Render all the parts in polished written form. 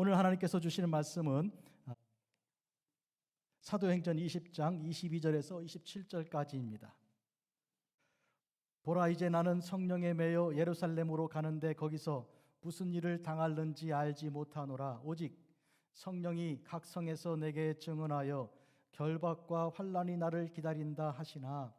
오늘 하나님께서 주시는 말씀은 사도행전 20장 22절에서 27절까지입니다. 보라, 이제 나는 성령에 매여 예루살렘으로 가는데 거기서 무슨 일을 당할는지 알지 못하노라. 오직 성령이 각 성에서 내게 증언하여 결박과 환난이 나를 기다린다 하시나,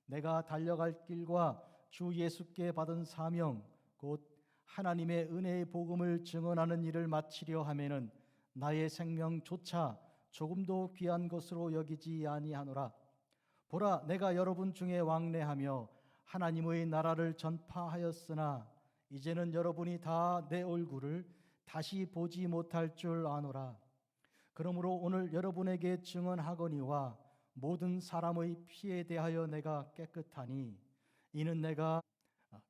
내가 달려갈 길과 주 예수께 받은 사명 곧 하나님의 은혜의 복음을 증언하는 일을 마치려 하면은 나의 생명조차 조금도 귀한 것으로 여기지 아니하노라. 보라, 내가 여러분 중에 왕래하며 하나님의 나라를 전파하였으나 이제는 여러분이 다 내 얼굴을 다시 보지 못할 줄 아노라. 그러므로 오늘 여러분에게 증언하거니와 모든 사람의 피에 대하여 내가 깨끗하니, 이는 내가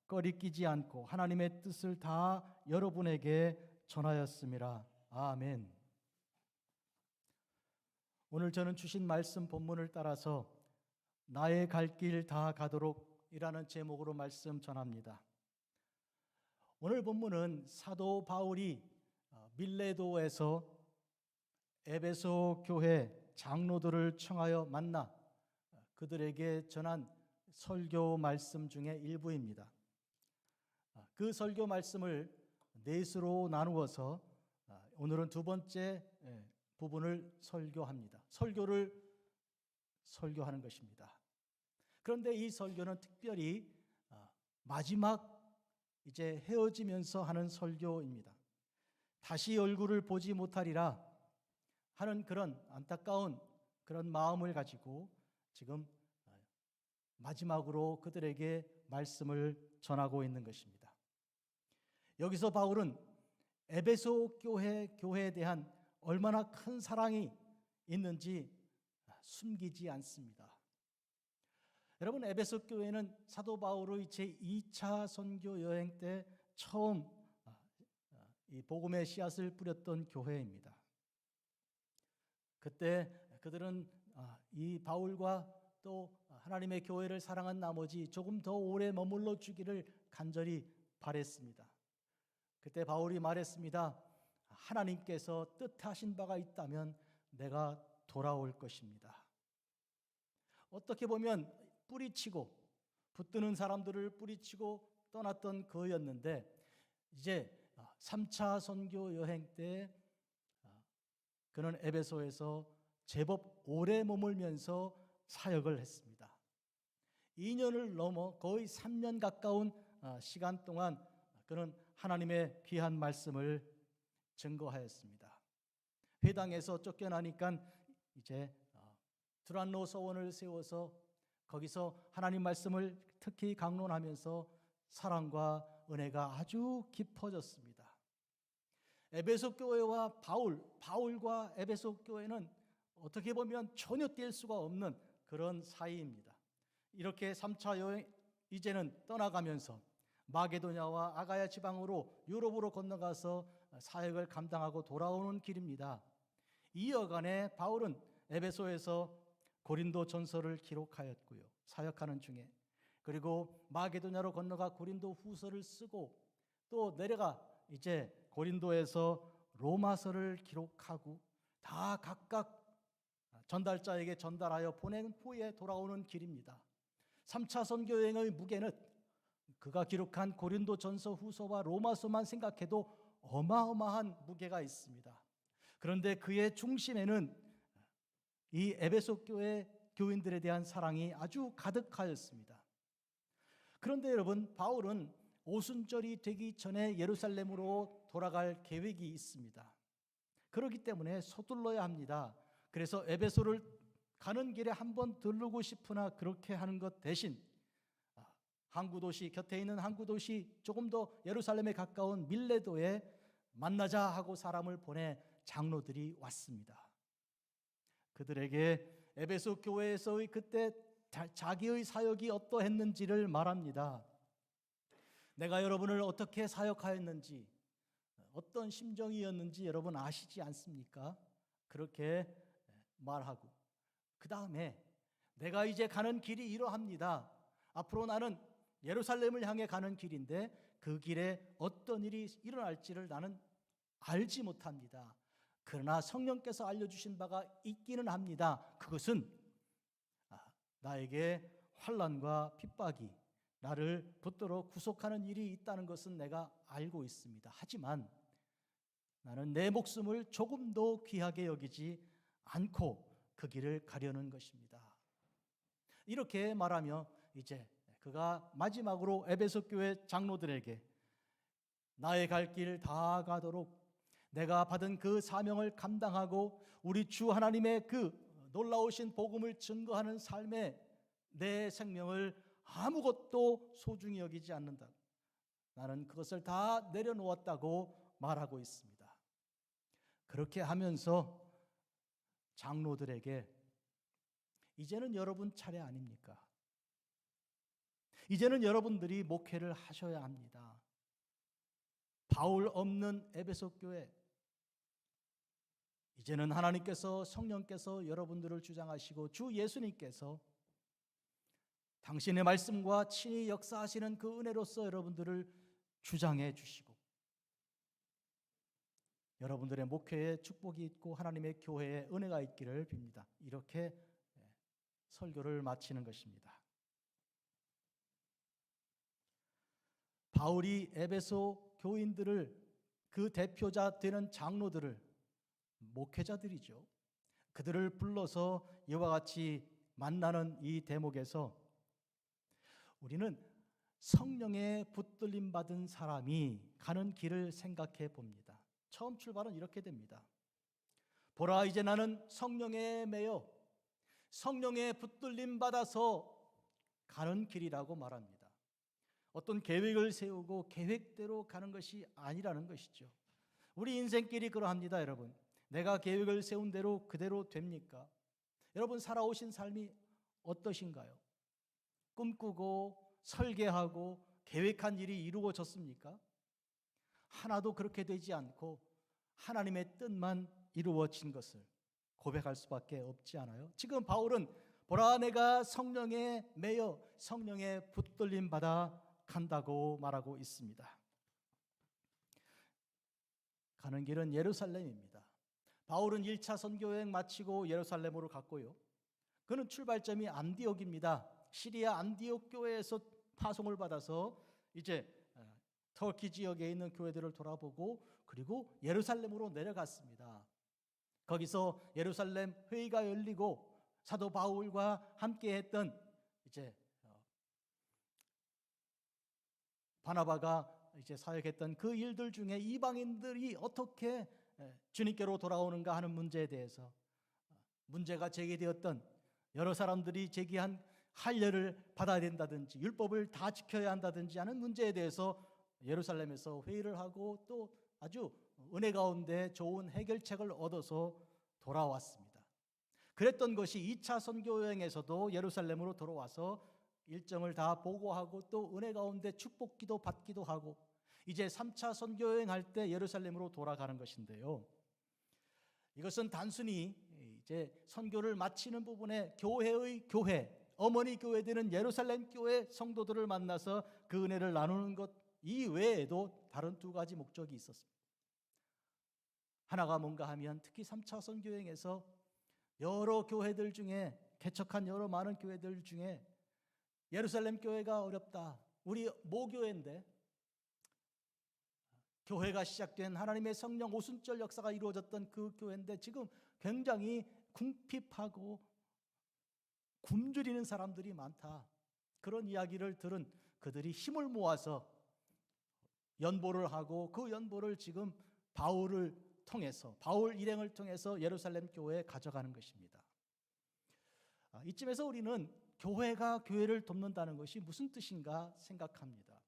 꺼리끼지 않고 하나님의 뜻을 다 여러분에게 전하였음이라. 아멘. 오늘 저는 주신 말씀 본문을 따라서 나의 갈 길 다 가도록 이라는 제목으로 말씀 전합니다. 오늘 본문은 사도 바울이 밀레도에서 에베소 교회 장로들을 청하여 만나 그들에게 전한 설교 말씀 중에 일부입니다. 그 설교 말씀을 넷으로 나누어서 오늘은 두 번째 부분을 설교합니다. 설교를 설교하는 것입니다. 그런데 이 설교는 특별히 마지막 이제 헤어지면서 하는 설교입니다. 다시 얼굴을 보지 못하리라 하는 그런 안타까운 그런 마음을 가지고 지금 마지막으로 그들에게 말씀을 전하고 있는 것입니다. 여기서 바울은 에베소 교회에 대한 얼마나 큰 사랑이 있는지 숨기지 않습니다. 여러분, 에베소 교회는 사도 바울의 제2차 선교 여행 때 처음 이 복음의 씨앗을 뿌렸던 교회입니다. 그때 그들은 이 바울과 또 하나님의 교회를 사랑한 나머지 조금 더 오래 머물러 주기를 간절히 바랬습니다. 그때 바울이 말했습니다. 하나님께서 뜻하신 바가 있다면 내가 돌아올 것입니다. 어떻게 보면 뿌리치고 붙드는 사람들을 뿌리치고 떠났던 그였는데, 이제 3차 선교 여행 때 그는 에베소에서 제법 오래 머물면서 사역을 했습니다. 2년을 넘어 거의 3년 가까운 시간 동안 그는 하나님의 귀한 말씀을 증거하였습니다. 회당에서 쫓겨나니까 이제 두란노 서원을 세워서 거기서 하나님 말씀을 특히 강론하면서 사랑과 은혜가 아주 깊어졌습니다. 에베소 교회와 바울과 에베소 교회는 어떻게 보면 전혀 뗄 수가 없는 그런 사이입니다. 이렇게 3차 여행 이제는 떠나가면서 마게도냐와 아가야 지방으로 유럽으로 건너가서 사역을 감당하고 돌아오는 길입니다. 이 여간에 바울은 에베소에서 고린도 전서를 기록하였고요, 사역하는 중에, 그리고 마게도냐로 건너가 고린도 후서를 쓰고 또 내려가 이제 고린도에서 로마서를 기록하고 다 각각 전달자에게 전달하여 보낸 후에 돌아오는 길입니다. 3차 선교여행의 무게는 그가 기록한 고린도 전서 후서와 로마서만 생각해도 어마어마한 무게가 있습니다. 그런데 그의 중심에는 이 에베소 교회 교인들에 대한 사랑이 아주 가득하였습니다. 그런데 여러분, 바울은 오순절이 되기 전에 예루살렘으로 돌아갈 계획이 있습니다. 그렇기 때문에 서둘러야 합니다. 그래서 에베소를 가는 길에 한번 들르고 싶으나 그렇게 하는 것 대신 항구 도시 곁에 있는 항구 도시 조금 더 예루살렘에 가까운 밀레도에 만나자 하고 사람을 보내 장로들이 왔습니다. 그들에게 에베소 교회에서의 그때 자기의 사역이 어떠했는지를 말합니다. 내가 여러분을 어떻게 사역하였는지, 어떤 심정이었는지 여러분 아시지 않습니까? 그렇게 말하고, 그 다음에 내가 이제 가는 길이 이러합니다. 앞으로 나는 예루살렘을 향해 가는 길인데 그 길에 어떤 일이 일어날지를 나는 알지 못합니다. 그러나 성령께서 알려주신 바가 있기는 합니다. 그것은 나에게 환난과 핍박이 나를 붙들어 구속하는 일이 있다는 것은 내가 알고 있습니다. 하지만 나는 내 목숨을 조금도 귀하게 여기지 않고 그 길을 가려는 것입니다. 이렇게 말하며 이제 그가 마지막으로 에베소 교회 장로들에게 나의 갈 길 다 가도록 내가 받은 그 사명을 감당하고 우리 주 하나님의 그 놀라우신 복음을 증거하는 삶에 내 생명을 아무것도 소중히 여기지 않는다. 나는 그것을 다 내려놓았다고 말하고 있습니다. 그렇게 하면서 장로들에게 이제는 여러분 차례 아닙니까? 이제는 여러분들이 목회를 하셔야 합니다. 바울 없는 에베소 교회, 이제는 하나님께서 성령께서 여러분들을 주장하시고 주 예수님께서 당신의 말씀과 친히 역사하시는 그 은혜로서 여러분들을 주장해 주시고 여러분들의 목회에 축복이 있고 하나님의 교회에 은혜가 있기를 빕니다. 이렇게 설교를 마치는 것입니다. 바울이 에베소 교인들을 그 대표자 되는 장로들을 목회자들이죠. 그들을 불러서 이와 같이 만나는 이 대목에서 우리는 성령에 붙들림 받은 사람이 가는 길을 생각해 봅니다. 처음 출발은 이렇게 됩니다. 보라, 이제 나는 성령에 매여 성령에 붙들림 받아서 가는 길이라고 말합니다. 어떤 계획을 세우고 계획대로 가는 것이 아니라는 것이죠. 우리 인생길이 그러합니다, 여러분. 내가 계획을 세운 대로 그대로 됩니까? 여러분 살아오신 삶이 어떠신가요? 꿈꾸고 설계하고 계획한 일이 이루어졌습니까? 하나도 그렇게 되지 않고 하나님의 뜻만 이루어진 것을 고백할 수밖에 없지 않아요? 지금 바울은 보라, 내가 성령에 매여 성령에 붙들림 받아 간다고 말하고 있습니다. 가는 길은 예루살렘입니다. 바울은 1차 선교 여행 마치고 예루살렘으로 갔고요. 그는 출발점이 안디옥입니다. 시리아 안디옥 교회에서 파송을 받아서 이제 터키 지역에 있는 교회들을 돌아보고 그리고 예루살렘으로 내려갔습니다. 거기서 예루살렘 회의가 열리고 사도 바울과 함께 했던 이제 바나바가 이제 사역했던 그 일들 중에 이방인들이 어떻게 주님께로 돌아오는가 하는 문제에 대해서 문제가 제기되었던 여러 사람들이 제기한 할례를 받아야 된다든지 율법을 다 지켜야 한다든지 하는 문제에 대해서 예루살렘에서 회의를 하고 또 아주 은혜 가운데 좋은 해결책을 얻어서 돌아왔습니다. 그랬던 것이 2차 선교 여행에서도 예루살렘으로 돌아와서 일정을 다 보고하고 또 은혜 가운데 축복기도 받기도 하고 이제 3차 선교 여행할 때 예루살렘으로 돌아가는 것인데요. 이것은 단순히 이제 선교를 마치는 부분에 교회의 교회, 어머니 교회 되는 예루살렘 교회 성도들을 만나서 그 은혜를 나누는 것 이외에도 다른 두 가지 목적이 있었습니다. 하나가 뭔가 하면 특히 3차 선교 여행에서 여러 교회들 중에 개척한 여러 많은 교회들 중에 예루살렘 교회가 어렵다. 우리 모교회인데 교회가 시작된 하나님의 성령 오순절 역사가 이루어졌던 그 교회인데 지금 굉장히 궁핍하고 굶주리는 사람들이 많다. 그런 이야기를 들은 그들이 힘을 모아서 연보를 하고 그 연보를 지금 바울을 통해서 바울 일행을 통해서 예루살렘 교회에 가져가는 것입니다. 이쯤에서 우리는 교회가 교회를 돕는다는 것이 무슨 뜻인가 생각합니다.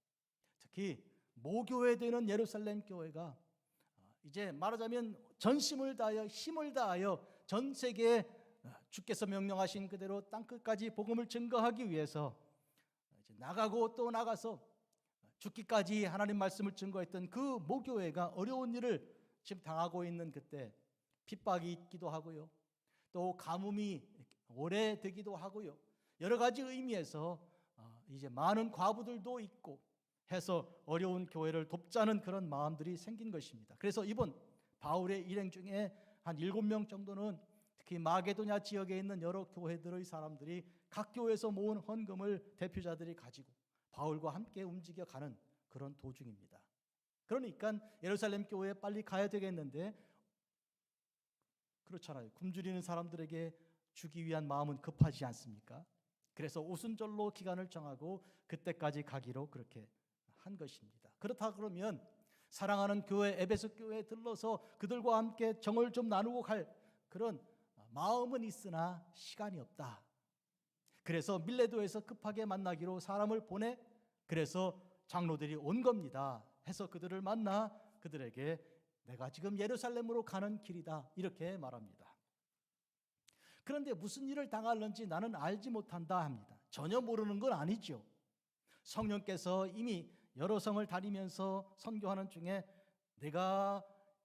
특히 모교회 되는 예루살렘 교회가 이제 말하자면 전심을 다하여 힘을 다하여 전 세계에 주께서 명령하신 그대로 땅끝까지 복음을 증거하기 위해서 이제 나가고 또 나가서 죽기까지 하나님 말씀을 증거했던 그 모교회가 어려운 일을 지금 당하고 있는 그때 핍박이 있기도 하고요. 또 가뭄이 오래 되기도 하고요. 여러 가지 의미에서 이제 많은 과부들도 있고 해서 어려운 교회를 돕자는 그런 마음들이 생긴 것입니다. 그래서 이번 바울의 일행 중에 한 7명 정도는 특히 마게도냐 지역에 있는 여러 교회들의 사람들이 각 교회에서 모은 헌금을 대표자들이 가지고 바울과 함께 움직여가는 그런 도중입니다. 그러니까 예루살렘 교회에 빨리 가야 되겠는데 그렇잖아요. 굶주리는 사람들에게 주기 위한 마음은 급하지 않습니까? 그래서 오순절로 기간을 정하고 그때까지 가기로 그렇게 한 것입니다. 그렇다 그러면 사랑하는 교회 에베소 교회에 들러서 그들과 함께 정을 좀 나누고 갈 그런 마음은 있으나 시간이 없다. 그래서 밀레도에서 급하게 만나기로 사람을 보내 그래서 장로들이 온 겁니다. 해서 그들을 만나 그들에게 내가 지금 예루살렘으로 가는 길이다 이렇게 말합니다. 그런데 무슨 일을 당할는지 나는 알지 못한다 합니다. 전혀 모르는 건 아니죠. 성령께서 이미 여러 성을 다니면서 선교하는 중에 내가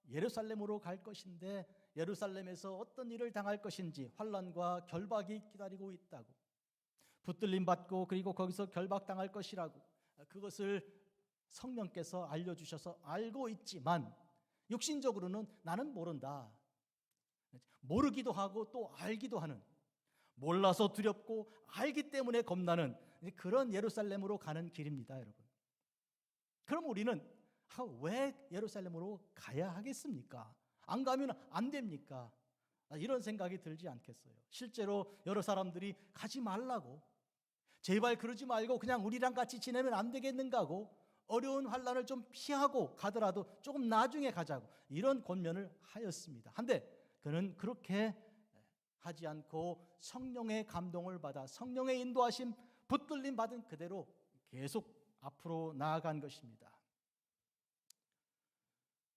예루살렘으로 갈 것인데 예루살렘에서 어떤 일을 당할 것인지 환난과 결박이 기다리고 있다고, 붙들림 받고 그리고 거기서 결박당할 것이라고, 그것을 성령께서 알려주셔서 알고 있지만 육신적으로는 나는 모른다. 모르기도 하고 또 알기도 하는, 몰라서 두렵고 알기 때문에 겁나는 그런 예루살렘으로 가는 길입니다, 여러분. 그럼 우리는 왜 예루살렘으로 가야 하겠습니까? 안 가면 안 됩니까? 이런 생각이 들지 않겠어요? 실제로 여러 사람들이 가지 말라고, 제발 그러지 말고 그냥 우리랑 같이 지내면 안 되겠는가 하고, 어려운 환난을 좀 피하고 가더라도 조금 나중에 가자고 이런 권면을 하였습니다. 한데 그는 그렇게 하지 않고 성령의 감동을 받아 성령의 인도하심 붙들림 받은 그대로 계속 앞으로 나아간 것입니다.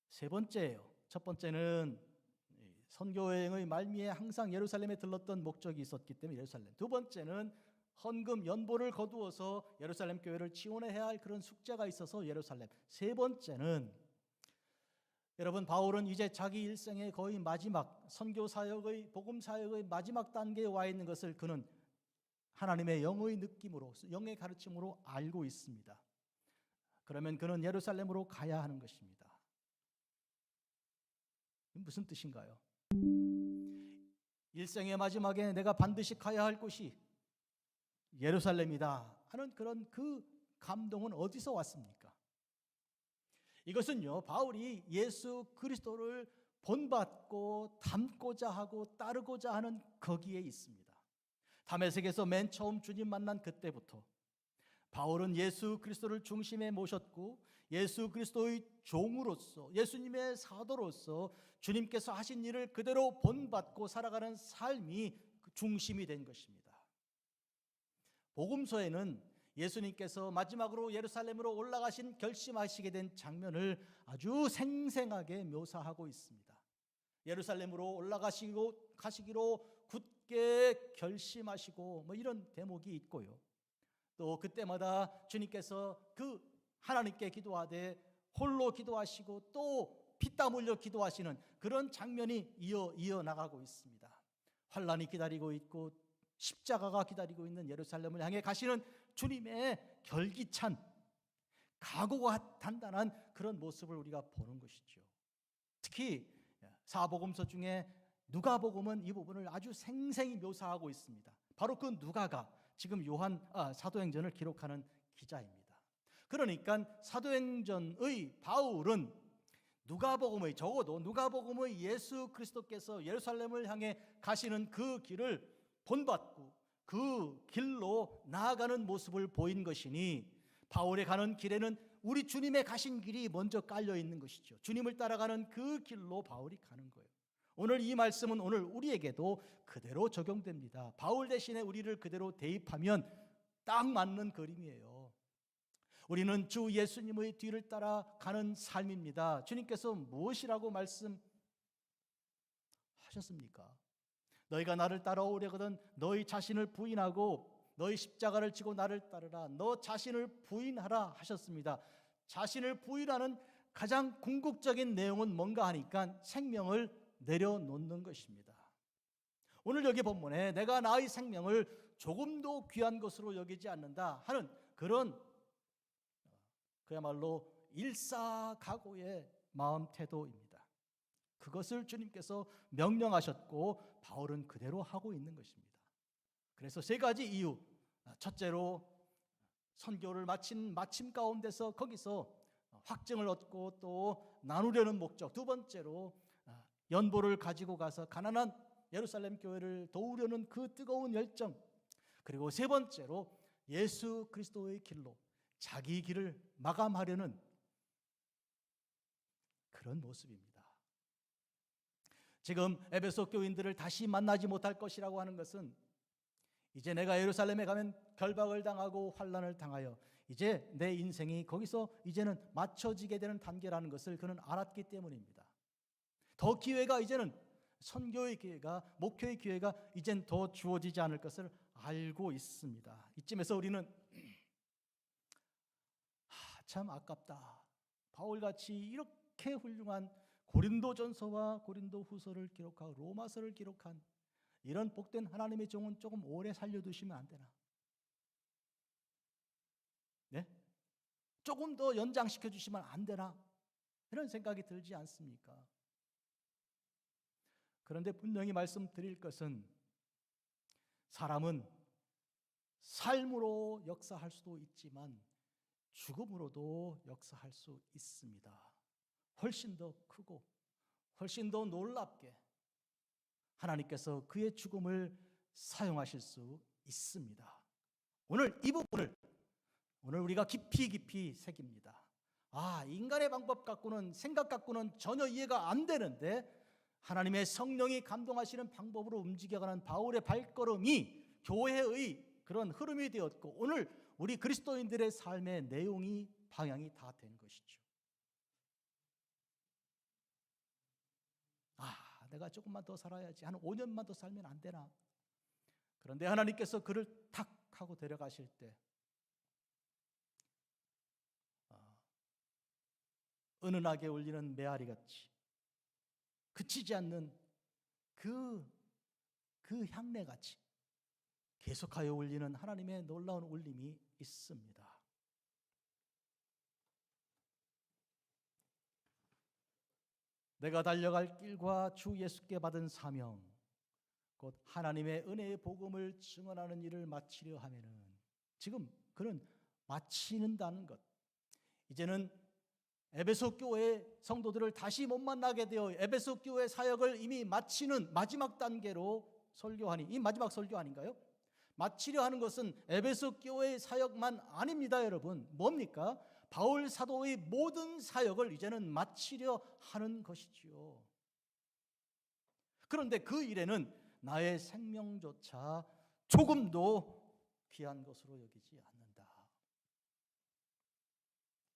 세 번째예요. 첫 번째는 선교여행의 말미에 항상 예루살렘에 들렀던 목적이 있었기 때문에 예루살렘. 두 번째는 헌금 연보를 거두어서 예루살렘 교회를 지원해야 할 그런 숙제가 있어서 예루살렘. 세 번째는 여러분, 바울은 이제 자기 일생의 거의 마지막 선교 사역의 복음 사역의 마지막 단계에 와 있는 것을 그는 하나님의 영의 느낌으로, 영의 가르침으로 알고 있습니다. 그러면 그는 예루살렘으로 가야 하는 것입니다. 무슨 뜻인가요? 일생의 마지막에 내가 반드시 가야 할 곳이 예루살렘이다 하는 그런 그 감동은 어디서 왔습니까? 이것은요, 바울이 예수 그리스도를 본받고 닮고자 하고 따르고자 하는 거기에 있습니다. 다메섹에서 맨 처음 주님 만난 그때부터 바울은 예수 그리스도를 중심에 모셨고 예수 그리스도의 종으로서, 예수님의 사도로서 주님께서 하신 일을 그대로 본받고 살아가는 삶이 중심이 된 것입니다. 복음서에는 예수님께서 마지막으로 예루살렘으로 올라가신 결심하시게 된 장면을 아주 생생하게 묘사하고 있습니다. 예루살렘으로 가시기로 굳게 결심하시고 이런 대목이 있고요. 또 그때마다 주님께서 그 하나님께 기도하되 홀로 기도하시고 또 피땀 흘려 기도하시는 그런 장면이 이어 나가고 있습니다. 환난이 기다리고 있고 십자가가 기다리고 있는 예루살렘을 향해 가시는 주님의 결기찬 각오가 단단한 그런 모습을 우리가 보는 것이죠. 특히 사복음서 중에 누가복음은 이 부분을 아주 생생히 묘사하고 있습니다. 바로 그 누가가 지금 사도행전을 기록하는 기자입니다. 그러니까 사도행전의 바울은 적어도 누가복음의 예수 그리스도께서 예루살렘을 향해 가시는 그 길을 본받고 그 길로 나아가는 모습을 보인 것이니 바울의 가는 길에는 우리 주님의 가신 길이 먼저 깔려 있는 것이죠. 주님을 따라가는 그 길로 바울이 가는 거예요. 오늘 이 말씀은 오늘 우리에게도 그대로 적용됩니다. 바울 대신에 우리를 그대로 대입하면 딱 맞는 그림이에요. 우리는 주 예수님의 뒤를 따라가는 삶입니다. 주님께서 무엇이라고 말씀하셨습니까? 너희가 나를 따라오려거든 너희 자신을 부인하고 너희 십자가를 지고 나를 따르라. 너 자신을 부인하라 하셨습니다. 자신을 부인하는 가장 궁극적인 내용은 뭔가 하니까 생명을 내려놓는 것입니다. 오늘 여기 본문에 내가 나의 생명을 조금도 귀한 것으로 여기지 않는다 하는 그런 그야말로 일사각오의 마음 태도입니다. 그것을 주님께서 명령하셨고 바울은 그대로 하고 있는 것입니다. 그래서 세 가지 이유. 첫째로 선교를 마친 마침 가운데서 거기서 확증을 얻고 또 나누려는 목적. 두 번째로 연보를 가지고 가서 가난한 예루살렘 교회를 도우려는 그 뜨거운 열정. 그리고 세 번째로 예수 그리스도의 길로 자기 길을 마감하려는 그런 모습입니다. 지금 에베소 교인들을 다시 만나지 못할 것이라고 하는 것은 이제 내가 예루살렘에 가면 결박을 당하고 환난을 당하여 이제 내 인생이 거기서 이제는 맞춰지게 되는 단계라는 것을 그는 알았기 때문입니다. 더 기회가 이제는 선교의 기회가, 목회의 기회가 이젠 더 주어지지 않을 것을 알고 있습니다. 이쯤에서 우리는 참 아깝다. 바울같이 이렇게 훌륭한 고린도전서와 고린도후서를 기록하고 로마서를 기록한 이런 복된 하나님의 종은 조금 오래 살려두시면 안 되나? 네? 조금 더 연장시켜 주시면 안 되나? 이런 생각이 들지 않습니까? 그런데 분명히 말씀드릴 것은 사람은 삶으로 역사할 수도 있지만 죽음으로도 역사할 수 있습니다. 훨씬 더 크고 훨씬 더 놀랍게 하나님께서 그의 죽음을 사용하실 수 있습니다. 오늘 이 부분을 우리가 깊이 새깁니다. 인간의 방법 갖고는, 생각 갖고는 전혀 이해가 안 되는데 하나님의 성령이 감동하시는 방법으로 움직여가는 바울의 발걸음이 교회의 그런 흐름이 되었고 오늘 우리 그리스도인들의 삶의 내용이 방향이 다 된 것이죠. 내가 조금만 더 살아야지. 한 5년만 더 살면 안 되나? 그런데 하나님께서 그를 탁 하고 데려가실 때 은은하게 울리는 메아리같이 그치지 않는 그 향내같이 계속하여 울리는 하나님의 놀라운 울림이 있습니다. 내가 달려갈 길과 주 예수께 받은 사명, 곧 하나님의 은혜의 복음을 증언하는 일을 마치려 하면은, 지금 그는 마치는다는 것. 이제는 에베소 교회 성도들을 다시 못 만나게 되어 에베소 교회 사역을 이미 마치는 마지막 단계로 설교하니, 이 마지막 설교 아닌가요? 마치려 하는 것은 에베소 교회의 사역만 아닙니다, 여러분. 뭡니까? 바울 사도의 모든 사역을 이제는 마치려 하는 것이지요. 그런데 그 일에는 나의 생명조차 조금도 귀한 것으로 여기지 않는다.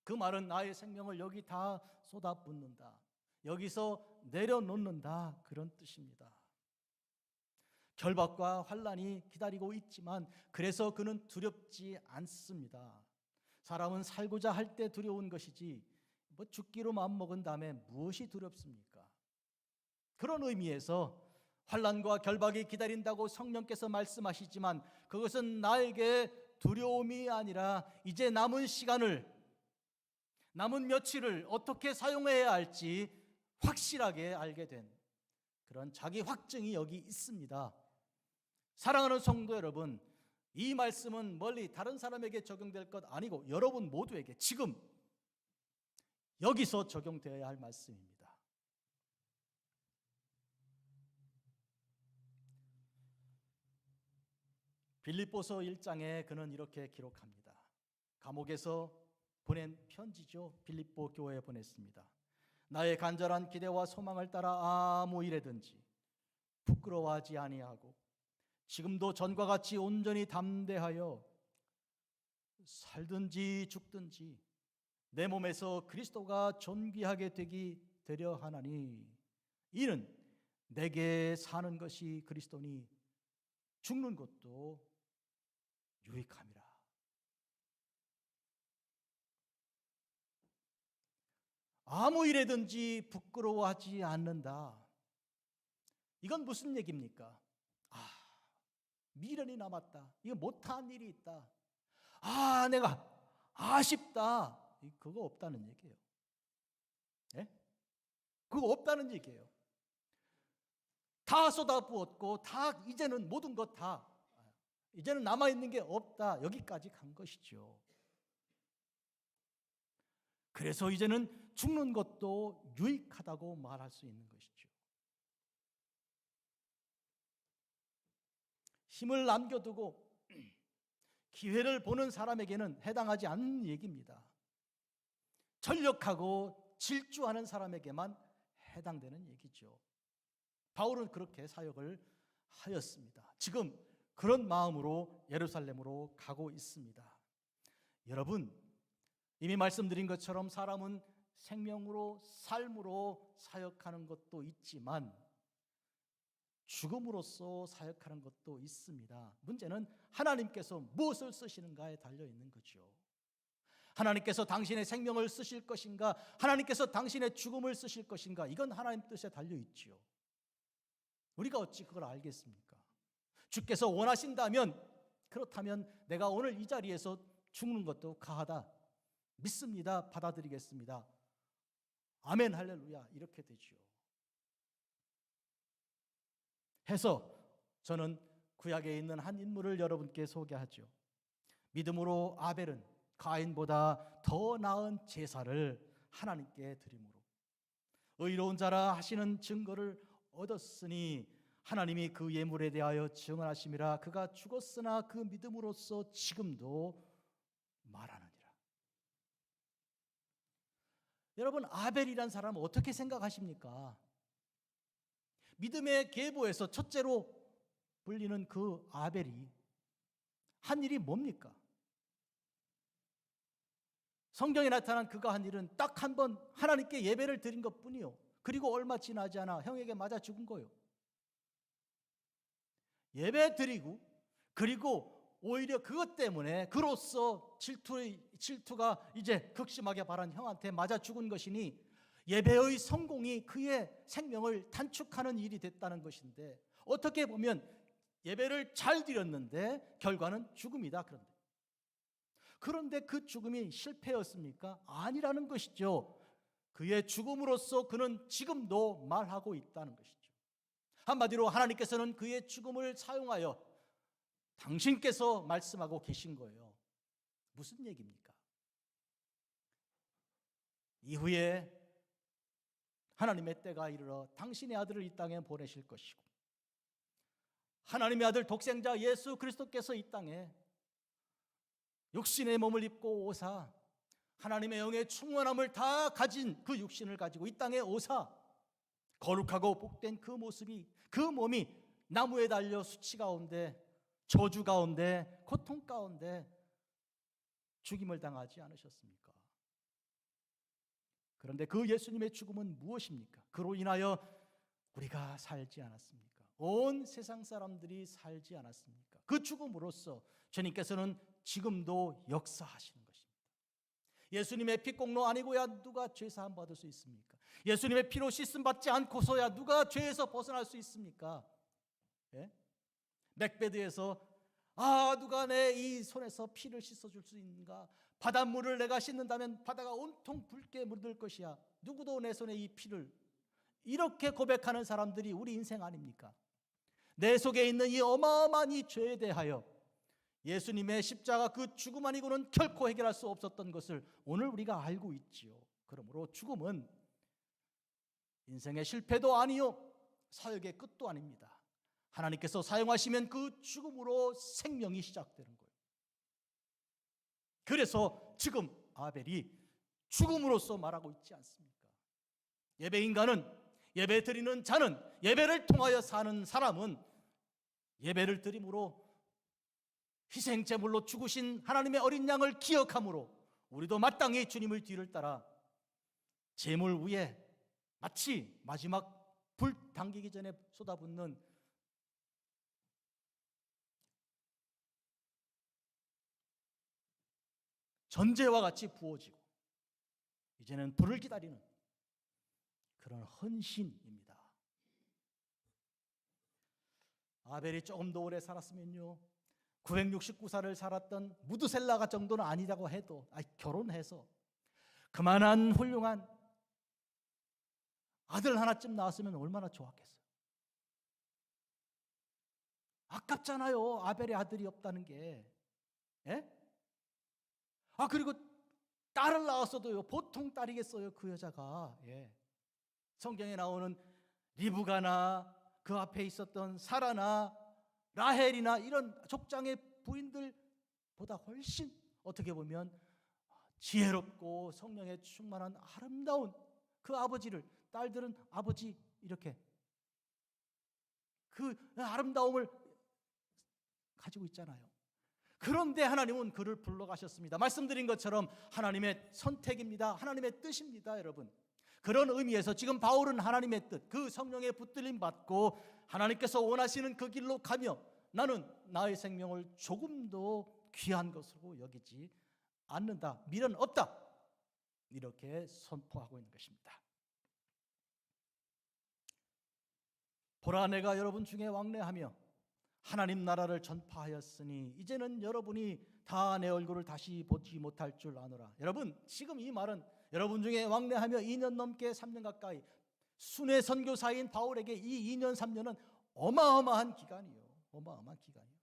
그 말은 나의 생명을 여기 다 쏟아붓는다, 여기서 내려놓는다, 그런 뜻입니다. 결박과 환난이 기다리고 있지만 그래서 그는 두렵지 않습니다. 사람은 살고자 할 때 두려운 것이지 죽기로 마음먹은 다음에 무엇이 두렵습니까? 그런 의미에서 환난과 결박이 기다린다고 성령께서 말씀하시지만 그것은 나에게 두려움이 아니라 이제 남은 시간을, 남은 며칠을 어떻게 사용해야 할지 확실하게 알게 된 그런 자기 확증이 여기 있습니다. 사랑하는 성도 여러분, 이 말씀은 멀리 다른 사람에게 적용될 것 아니고 여러분 모두에게 지금 여기서 적용되어야 할 말씀입니다. 빌립보서 1장에 그는 이렇게 기록합니다. 감옥에서 보낸 편지죠. 빌립보 교회에 보냈습니다. 나의 간절한 기대와 소망을 따라 아무 일에든지 부끄러워하지 아니하고 지금도 전과 같이 온전히 담대하여 살든지 죽든지 내 몸에서 그리스도가 존귀하게 되려 하나니 이는 내게 사는 것이 그리스도니 죽는 것도 유익함이라. 아무 일에든지 부끄러워하지 않는다. 이건 무슨 얘기입니까? 미련이 남았다. 이거 못한 일이 있다. 내가 아쉽다. 그거 없다는 얘기예요. 네? 그거 없다는 얘기예요. 다 쏟아부었고 다 이제는 모든 것 다 이제는 남아있는 게 없다, 여기까지 간 것이죠. 그래서 이제는 죽는 것도 유익하다고 말할 수 있는 것이죠. 힘을 남겨두고 기회를 보는 사람에게는 해당하지 않는 얘기입니다. 전력하고 질주하는 사람에게만 해당되는 얘기죠. 바울은 그렇게 사역을 하였습니다. 지금 그런 마음으로 예루살렘으로 가고 있습니다. 여러분, 이미 말씀드린 것처럼 사람은 생명으로, 삶으로 사역하는 것도 있지만 죽음으로써 사역하는 것도 있습니다. 문제는 하나님께서 무엇을 쓰시는가에 달려있는 거죠. 하나님께서 당신의 생명을 쓰실 것인가, 하나님께서 당신의 죽음을 쓰실 것인가, 이건 하나님 뜻에 달려있지요. 우리가 어찌 그걸 알겠습니까? 주께서 원하신다면, 그렇다면 내가 오늘 이 자리에서 죽는 것도 가하다, 믿습니다, 받아들이겠습니다, 아멘 할렐루야, 이렇게 되죠. 해서 저는 구약에 있는 한 인물을 여러분께 소개하죠. 믿음으로 아벨은 가인보다 더 나은 제사를 하나님께 드림으로 의로운 자라 하시는 증거를 얻었으니 하나님이 그 예물에 대하여 증언하심이라. 그가 죽었으나 그 믿음으로써 지금도 말하느니라. 여러분, 아벨이란 사람은 어떻게 생각하십니까? 믿음의 계보에서 첫째로 불리는 그 아벨이 한 일이 뭡니까? 성경에 나타난 그가 한 일은 딱 한 번 하나님께 예배를 드린 것뿐이요. 그리고 얼마 지나지 않아 형에게 맞아 죽은 거요. 예배 드리고, 그리고 오히려 그것 때문에 그로써 질투가 이제 극심하게 발한 형한테 맞아 죽은 것이니 예배의 성공이 그의 생명을 단축하는 일이 됐다는 것인데, 어떻게 보면 예배를 잘 드렸는데 결과는 죽음이다. 그런데 그 죽음이 실패였습니까? 아니라는 것이죠. 그의 죽음으로써 그는 지금도 말하고 있다는 것이죠. 한마디로 하나님께서는 그의 죽음을 사용하여 당신께서 말씀하고 계신 거예요. 무슨 얘기입니까? 이후에 하나님의 때가 이르러 당신의 아들을 이 땅에 보내실 것이고, 하나님의 아들 독생자 예수 그리스도께서 이 땅에 육신의 몸을 입고 오사 하나님의 영의 충만함을 다 가진 그 육신을 가지고 이 땅에 오사 거룩하고 복된 그 모습이, 그 몸이 나무에 달려 수치 가운데, 저주 가운데, 고통 가운데 죽임을 당하지 않으셨습니까? 그런데 그 예수님의 죽음은 무엇입니까? 그로 인하여 우리가 살지 않았습니까? 온 세상 사람들이 살지 않았습니까? 그 죽음으로써 주님께서는 지금도 역사하시는 것입니다. 예수님의 피 공로 아니고야 누가 죄 사함 받을 수 있습니까? 예수님의 피로 씻음 받지 않고서야 누가 죄에서 벗어날 수 있습니까? 예? 맥베드에서 누가 내 이 손에서 피를 씻어줄 수 있는가? 바닷물을 내가 씻는다면 바다가 온통 붉게 물들 것이야. 누구도 내 손에 이 피를, 이렇게 고백하는 사람들이 우리 인생 아닙니까? 내 속에 있는 이 어마어마한 이 죄에 대하여 예수님의 십자가 그 죽음 아니고는 결코 해결할 수 없었던 것을 오늘 우리가 알고 있지요. 그러므로 죽음은 인생의 실패도 아니요 사역의 끝도 아닙니다. 하나님께서 사용하시면 그 죽음으로 생명이 시작되는 거예요. 그래서 지금 아벨이 죽음으로써 말하고 있지 않습니까? 예배인간은, 예배 드리는 자는, 예배를 통하여 사는 사람은 예배를 드림으로 희생제물로 죽으신 하나님의 어린 양을 기억함으로 우리도 마땅히 주님을 뒤를 따라 제물 위에 마치 마지막 불 당기기 전에 쏟아붓는 전제와 같이 부어지고 이제는 불을 기다리는 그런 헌신입니다. 아벨이 조금 더 오래 살았으면요, 969살을 살았던 무드셀라가 정도는 아니라고 해도 결혼해서 그만한 훌륭한 아들 하나쯤 낳았으면 얼마나 좋았겠어요. 아깝잖아요. 아벨의 아들이 없다는 게. 예? 그리고 딸을 낳았어도요, 보통 딸이겠어요, 그 여자가. 예. 성경에 나오는 리브가나 그 앞에 있었던 사라나 라헬이나 이런 족장의 부인들보다 훨씬 어떻게 보면 지혜롭고 성령에 충만한 아름다운 그 아버지를, 딸들은 아버지 이렇게 그 아름다움을 가지고 있잖아요. 그런데 하나님은 그를 불러가셨습니다. 말씀드린 것처럼 하나님의 선택입니다. 하나님의 뜻입니다, 여러분. 그런 의미에서 지금 바울은 하나님의 뜻, 그 성령의 붙들림 받고 하나님께서 원하시는 그 길로 가며 나는 나의 생명을 조금도 귀한 것으로 여기지 않는다. 미련 없다. 이렇게 선포하고 있는 것입니다. 보라, 내가 여러분 중에 왕래하며 하나님 나라를 전파하였으니 이제는 여러분이 다 내 얼굴을 다시 보지 못할 줄 아노라. 여러분, 지금 이 말은 여러분 중에 왕래하며 2년 넘게 3년 가까이 순회 선교사인 바울에게 이 2년 3년은 어마어마한 기간이요. 어마어마한 기간이요.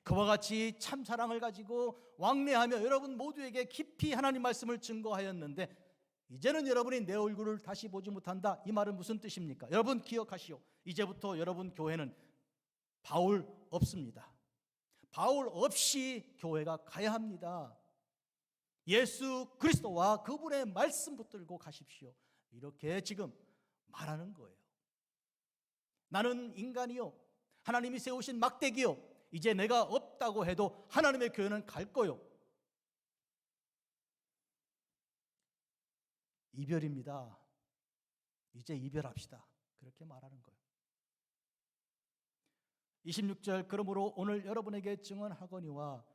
그와 같이 참 사랑을 가지고 왕래하며 여러분 모두에게 깊이 하나님 말씀을 증거하였는데 이제는 여러분이 내 얼굴을 다시 보지 못한다. 이 말은 무슨 뜻입니까? 여러분 기억하시오. 이제부터 여러분 교회는 바울 없습니다. 바울 없이 교회가 가야 합니다. 예수 그리스도와 그분의 말씀 붙들고 가십시오. 이렇게 지금 말하는 거예요. 나는 인간이요, 하나님이 세우신 막대기요, 이제 내가 없다고 해도 하나님의 교회는 갈 거요. 이별입니다. 이제 이별합시다. 그렇게 말하는 거예요. 26절, 그러므로 오늘 여러분에게 증언하거니와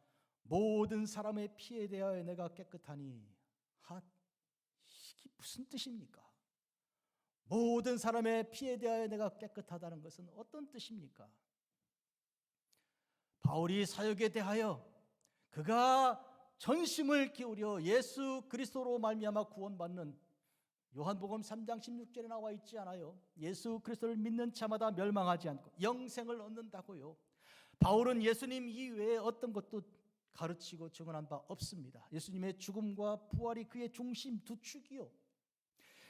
모든 사람의 피에 대하여 내가 깨끗하니. 이게 무슨 뜻입니까? 모든 사람의 피에 대하여 내가 깨끗하다는 것은 어떤 뜻입니까? 바울이 사역에 대하여 그가 전심을 기울여 예수 그리스도로 말미암아 구원받는, 요한복음 3장 16절에 나와 있지 않아요? 예수 그리스도를 믿는 자마다 멸망하지 않고 영생을 얻는다고요. 바울은 예수님 이외에 어떤 것도 가르치고 증언한 바 없습니다. 예수님의 죽음과 부활이 그의 중심 두 축이요.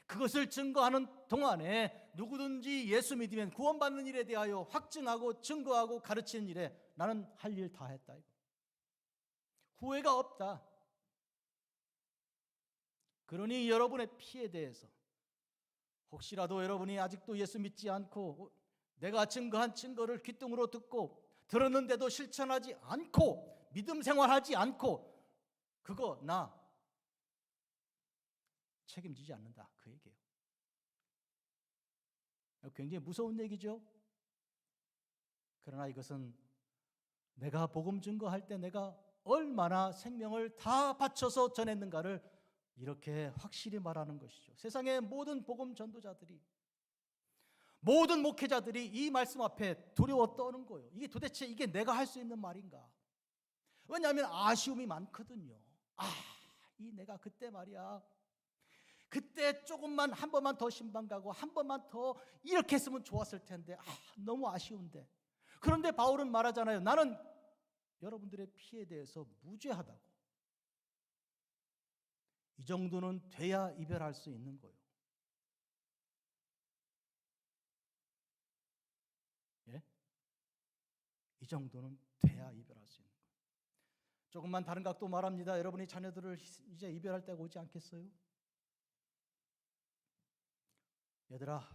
그것을 증거하는 동안에 누구든지 예수 믿으면 구원받는 일에 대하여 확증하고 증거하고 가르치는 일에 나는 할 일 다 했다. 후회가 없다. 그러니 여러분의 피에 대해서 혹시라도 여러분이 아직도 예수 믿지 않고 내가 증거한 증거를 귓등으로 듣고 들었는데도 실천하지 않고 믿음 생활하지 않고, 그거 나 책임지지 않는다, 그 얘기예요. 굉장히 무서운 얘기죠. 그러나 이것은 내가 복음 증거할 때 내가 얼마나 생명을 다 바쳐서 전했는가를 이렇게 확실히 말하는 것이죠. 세상의 모든 복음 전도자들이, 모든 목회자들이 이 말씀 앞에 두려워 떠는 거예요. 이게 도대체 이게 내가 할 수 있는 말인가? 왜냐하면 아쉬움이 많거든요. 이 내가 그때 말이야, 그때 조금만 한 번만 더 신방 가고 한 번만 더 이렇게 했으면 좋았을 텐데 너무 아쉬운데. 그런데 바울은 말하잖아요. 나는 여러분들의 피에 대해서 무죄하다고. 이 정도는 돼야 이별할 수 있는 거예요. 예? 이 정도는 돼야 이별할 수 있는 거예요. 조금만 다른 각도 말합니다. 여러분이 자녀들을 이제 이별할 때가 오지 않겠어요? 얘들아,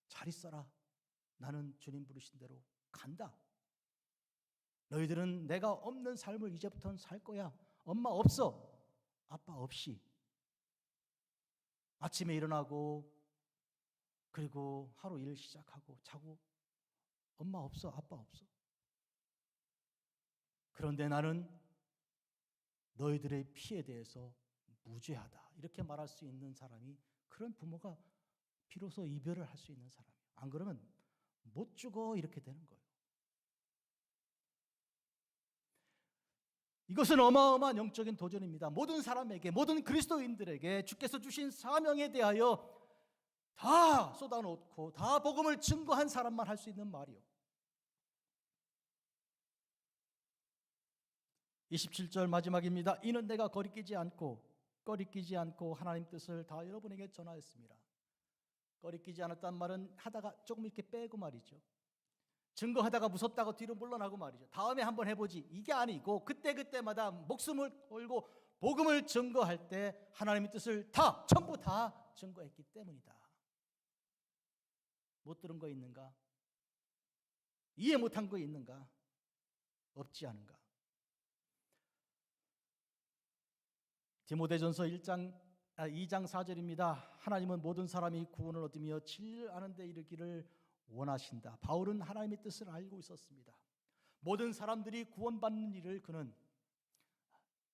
잘 있어라. 나는 주님 부르신 대로 간다. 너희들은 내가 없는 삶을 이제부터는 살 거야. 엄마 없어, 아빠 없이. 아침에 일어나고 그리고 하루 일 시작하고 자고 엄마 없어, 아빠 없어. 그런데 나는 너희들의 피에 대해서 무죄하다, 이렇게 말할 수 있는 사람이, 그런 부모가 비로소 이별을 할 수 있는 사람이에요. 안 그러면 못 죽어, 이렇게 되는 거예요. 이것은 어마어마한 영적인 도전입니다. 모든 사람에게, 모든 그리스도인들에게 주께서 주신 사명에 대하여 다 쏟아놓고 다 복음을 증거한 사람만 할 수 있는 말이요. 27절 마지막입니다. 이는 내가 거리끼지 않고 하나님 뜻을 다 여러분에게 전하였습니다. 거리끼지 않았단 말은 하다가 조금 이렇게 빼고 말이죠. 증거하다가 무섭다고 뒤로 물러나고 말이죠. 다음에 한번 해보지, 이게 아니고 그때그때마다 목숨을 걸고 복음을 증거할 때 하나님의 뜻을 전부 다 증거했기 때문이다. 못 들은 거 있는가? 이해 못한 거 있는가? 없지 않은가? 디모데전서 2장 4절입니다. 하나님은 모든 사람이 구원을 얻으며 진리를 아는 데 이르기를 원하신다. 바울은 하나님의 뜻을 알고 있었습니다. 모든 사람들이 구원받는 일을 그는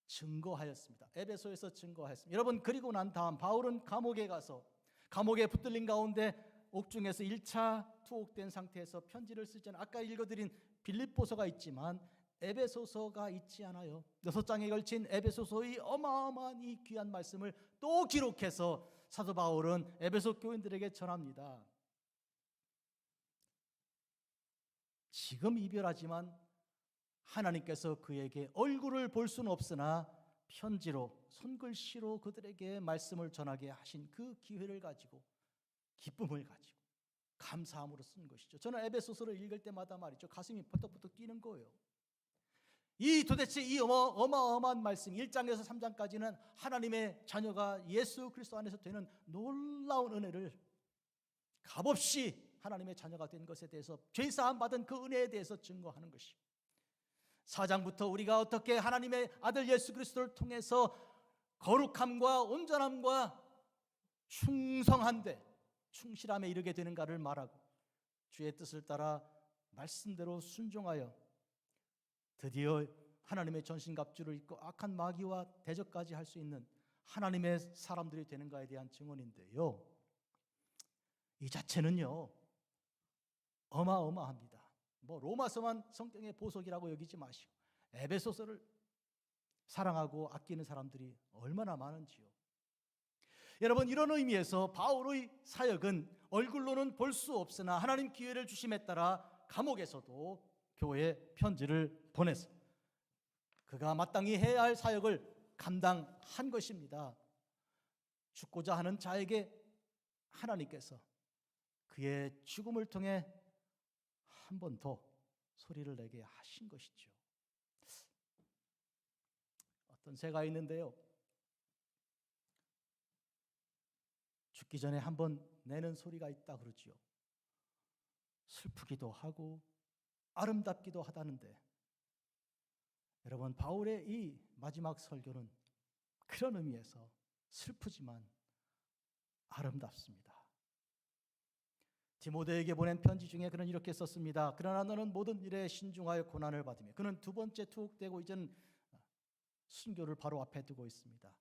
증거하였습니다. 에베소에서 증거하였습니다. 여러분, 그리고 난 다음 바울은 감옥에 가서 감옥에 붙들린 가운데 옥중에서 1차 투옥된 상태에서 편지를 쓰잖아요. 아까 읽어드린 빌립보서가 있지만 에베소서가 있지 않아요. 6장에 걸친 에베소서의 어마어마한 이 귀한 말씀을 또 기록해서 사도 바울은 에베소 교인들에게 전합니다. 지금 이별하지만 하나님께서 그에게 얼굴을 볼 수는 없으나 편지로 손글씨로 그들에게 말씀을 전하게 하신 그 기회를 가지고 기쁨을 가지고 감사함으로 쓴 것이죠. 저는 에베소서를 읽을 때마다 말이죠, 가슴이 버떡버떡 뛰는 거예요. 도대체 이 어마어마한 말씀 1장에서 3장까지는 하나님의 자녀가 예수 그리스도 안에서 되는 놀라운 은혜를 값없이 하나님의 자녀가 된 것에 대해서 죄사함 받은 그 은혜에 대해서 증거하는 것이, 4장부터 우리가 어떻게 하나님의 아들 예수 그리스도를 통해서 거룩함과 온전함과 충성한데 충실함에 이르게 되는가를 말하고, 주의 뜻을 따라 말씀대로 순종하여 드디어 하나님의 전신갑주를 입고 악한 마귀와 대적까지 할 수 있는 하나님의 사람들이 되는가에 대한 증언인데요, 이 자체는요 어마어마합니다. 로마서만 성경의 보석이라고 여기지 마시고 에베소서를 사랑하고 아끼는 사람들이 얼마나 많은지요. 여러분, 이런 의미에서 바울의 사역은 얼굴로는 볼 수 없으나 하나님 기회를 주심에 따라 감옥에서도 교회에 편지를 보내서 그가 마땅히 해야 할 사역을 감당한 것입니다. 죽고자 하는 자에게 하나님께서 그의 죽음을 통해 한 번 더 소리를 내게 하신 것이죠. 어떤 새가 있는데요, 죽기 전에 한 번 내는 소리가 있다 그러지요. 슬프기도 하고 아름답기도 하다는데, 여러분, 바울의 이 마지막 설교는 그런 의미에서 슬프지만 아름답습니다. 디모데에게 보낸 편지 중에 그는 이렇게 썼습니다. 그러나 너는 모든 일에 신중하여 고난을 받으며, 그는 두 번째 투옥되고 이제는 순교를 바로 앞에 두고 있습니다.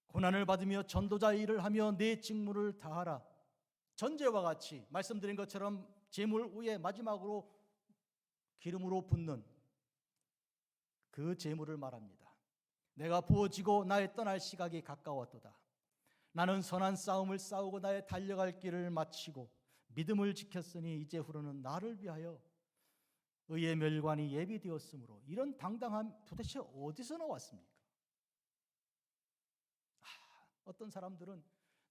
고난을 받으며 전도자의 일을 하며 내 직무를 다하라. 전제와 같이 말씀드린 것처럼 제물 위에 마지막으로 기름으로 붓는 그 제물을 말합니다. 내가 부어지고 나의 떠날 시각이 가까웠도다. 나는 선한 싸움을 싸우고 나의 달려갈 길을 마치고 믿음을 지켰으니 이제후로는 나를 위하여 의의 멸관이 예비되었으므로. 이런 당당함 도대체 어디서 나왔습니까? 어떤 사람들은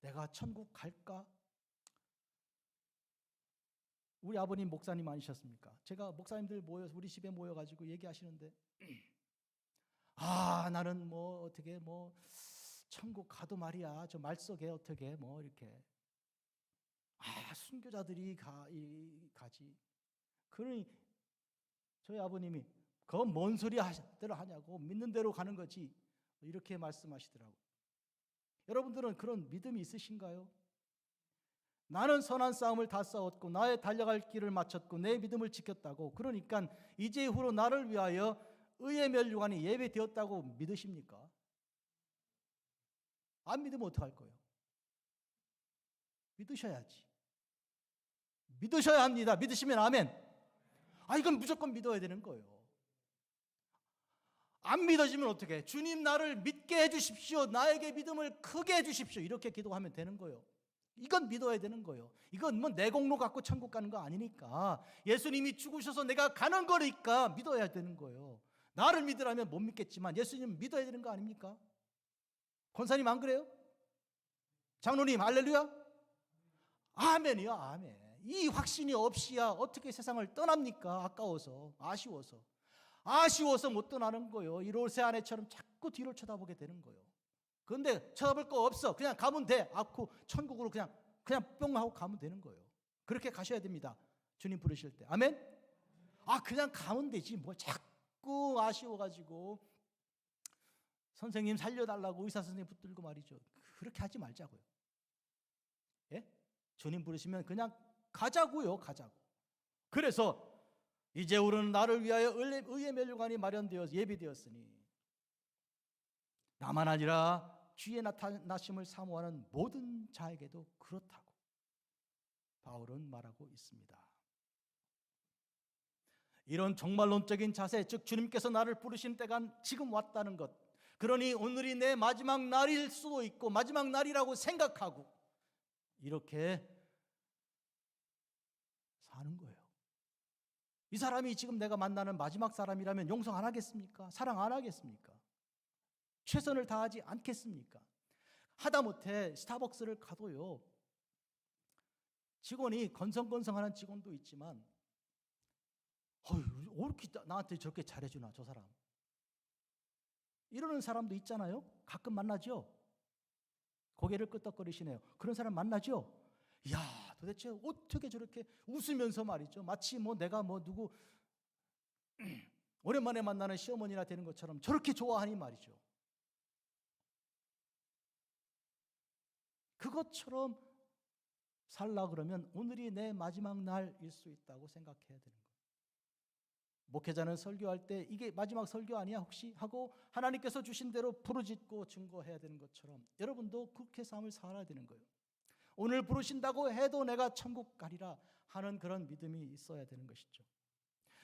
내가 천국 갈까? 우리 아버님 목사님 아니셨습니까? 제가 목사님들 우리 집에 모여가지고 얘기하시는데 나는 어떻게 천국 가도 말이야, 저 말 속에 어떻게 이렇게 순교자들이 가지. 그러니 저희 아버님이 그건 뭔 소리 하냐고, 믿는 대로 가는 거지, 이렇게 말씀하시더라고요. 여러분들은 그런 믿음이 있으신가요? 나는 선한 싸움을 다 싸웠고 나의 달려갈 길을 마쳤고 내 믿음을 지켰다고, 그러니까 이제후로 나를 위하여 의의 멸류관이 예배되었다고 믿으십니까? 안 믿으면 어떡할 거예요? 믿으셔야지. 믿으셔야 합니다. 믿으시면 아멘. 이건 무조건 믿어야 되는 거예요. 안 믿어지면 어떻게? 주님, 나를 믿게 해주십시오. 나에게 믿음을 크게 해주십시오. 이렇게 기도하면 되는 거예요. 이건 믿어야 되는 거예요. 이건 내 공로 갖고 천국 가는 거 아니니까, 예수님이 죽으셔서 내가 가는 거니까 믿어야 되는 거예요. 나를 믿으라면 못 믿겠지만 예수님 믿어야 되는 거 아닙니까? 권사님 안 그래요? 장로님 할렐루야? 아멘이요, 아멘. 이 확신이 없이야 어떻게 세상을 떠납니까? 아까워서, 아쉬워서 못 떠나는 거예요. 이 롯의 아내처럼 자꾸 뒤를 쳐다보게 되는 거예요. 그런데 쳐다볼 거 없어. 그냥 가면 돼. 않고 천국으로 그냥 뿅 하고 가면 되는 거예요. 그렇게 가셔야 됩니다. 주님 부르실 때. 아멘? 그냥 가면 되지. 뭘 자꾸 아쉬워가지고 선생님 살려달라고 의사 선생님 붙들고 말이죠. 그렇게 하지 말자고요. 예? 주님 부르시면 그냥 가자고요. 가자고. 그래서 이제 우리는 나를 위하여 의의 면류관이 마련되어 예비되었으니 나만 아니라 주의 나타나심을 사모하는 모든 자에게도 그렇다고 바울은 말하고 있습니다. 이런 종말론적인 자세, 즉 주님께서 나를 부르신 때가 지금 왔다는 것, 그러니 오늘이 내 마지막 날일 수도 있고 마지막 날이라고 생각하고 이렇게 사는 거예요. 이 사람이 지금 내가 만나는 마지막 사람이라면 용서 안 하겠습니까? 사랑 안 하겠습니까? 최선을 다하지 않겠습니까? 하다못해 스타벅스를 가도요, 직원이 건성건성하는 직원도 있지만 왜 이렇게 나한테 저렇게 잘해주나 저 사람, 이러는 사람도 있잖아요. 가끔 만나죠. 고개를 끄덕거리시네요. 그런 사람 만나죠. 야, 도대체 어떻게 저렇게 웃으면서 말이죠, 마치 내가 누구 오랜만에 만나는 시어머니나 되는 것처럼 저렇게 좋아하니 말이죠. 그것처럼 살라 그러면 오늘이 내 마지막 날일 수 있다고 생각해야 되는 거예요. 목회자는 설교할 때 이게 마지막 설교 아니야 혹시? 하고 하나님께서 주신 대로 부르짖고 증거해야 되는 것처럼 여러분도 그렇게 삶을 살아야 되는 거예요. 오늘 부르신다고 해도 내가 천국 가리라 하는 그런 믿음이 있어야 되는 것이죠.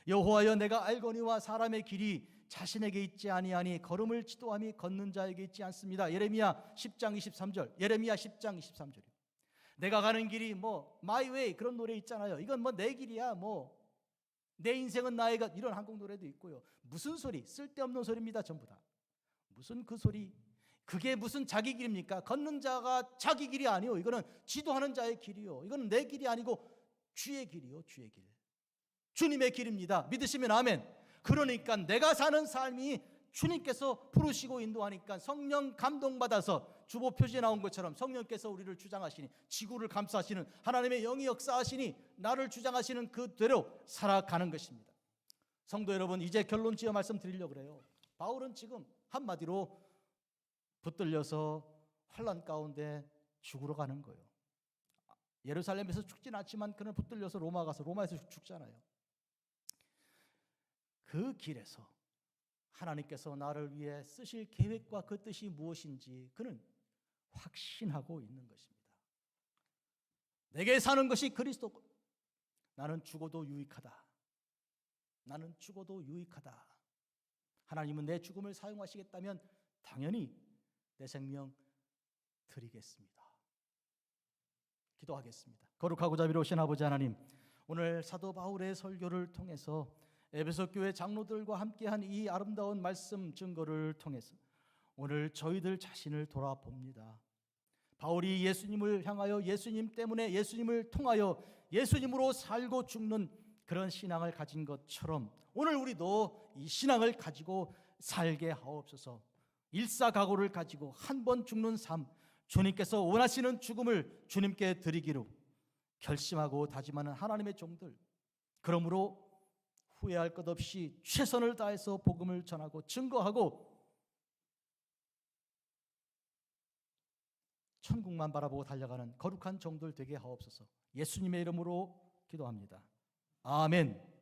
여호와여 내가 알거니와 사람의 길이 자신에게 있지 아니하니 걸음을 지도함이 걷는 자에게 있지 않습니다. 예레미야 10장 23절. 예레미야 10장 23절이요. 내가 가는 길이 My way 그런 노래 있잖아요. 이건 내 길이야, 내 인생은 나의 것, 이런 한국 노래도 있고요. 무슨 소리? 쓸데없는 소리입니다. 전부 다. 무슨 그 소리? 그게 무슨 자기 길입니까? 걷는 자가 자기 길이 아니요, 이거는 지도하는 자의 길이요. 이거는 내 길이 아니고 주의 길이요. 주의 길. 주님의 길입니다. 믿으시면 아멘. 그러니까 내가 사는 삶이 주님께서 부르시고 인도하니까 성령 감동받아서 주보 표지에 나온 것처럼 성령께서 우리를 주장하시니, 지구를 감싸시는 하나님의 영이 역사하시니 나를 주장하시는 그대로 살아가는 것입니다. 성도 여러분, 이제 결론 지어 말씀드리려고 그래요. 바울은 지금 한마디로 붙들려서 환난 가운데 죽으러 가는 거예요. 예루살렘에서 죽진 않지만 그는 붙들려서 로마 가서 로마에서 죽잖아요. 그 길에서 하나님께서 나를 위해 쓰실 계획과 그 뜻이 무엇인지 그는 확신하고 있는 것입니다. 내게 사는 것이 그리스도고 나는 죽어도 유익하다. 나는 죽어도 유익하다. 하나님은 내 죽음을 사용하시겠다면 당연히 내 생명 드리겠습니다. 기도하겠습니다. 거룩하고 자비로우신 아버지 하나님, 오늘 사도 바울의 설교를 통해서 에베소 교회 장로들과 함께한 이 아름다운 말씀 증거를 통해서 오늘 저희들 자신을 돌아봅니다. 바울이 예수님을 향하여 예수님 때문에 예수님을 통하여 예수님으로 살고 죽는 그런 신앙을 가진 것처럼 오늘 우리도 이 신앙을 가지고 살게 하옵소서. 일사각오를 가지고 한 번 죽는 삶, 주님께서 원하시는 죽음을 주님께 드리기로 결심하고 다짐하는 하나님의 종들, 그러므로 후회할 것 없이 최선을 다해서 복음을 전하고 증거하고 천국만 바라보고 달려가는 거룩한 종들 되게 하옵소서. 예수님의 이름으로 기도합니다. 아멘.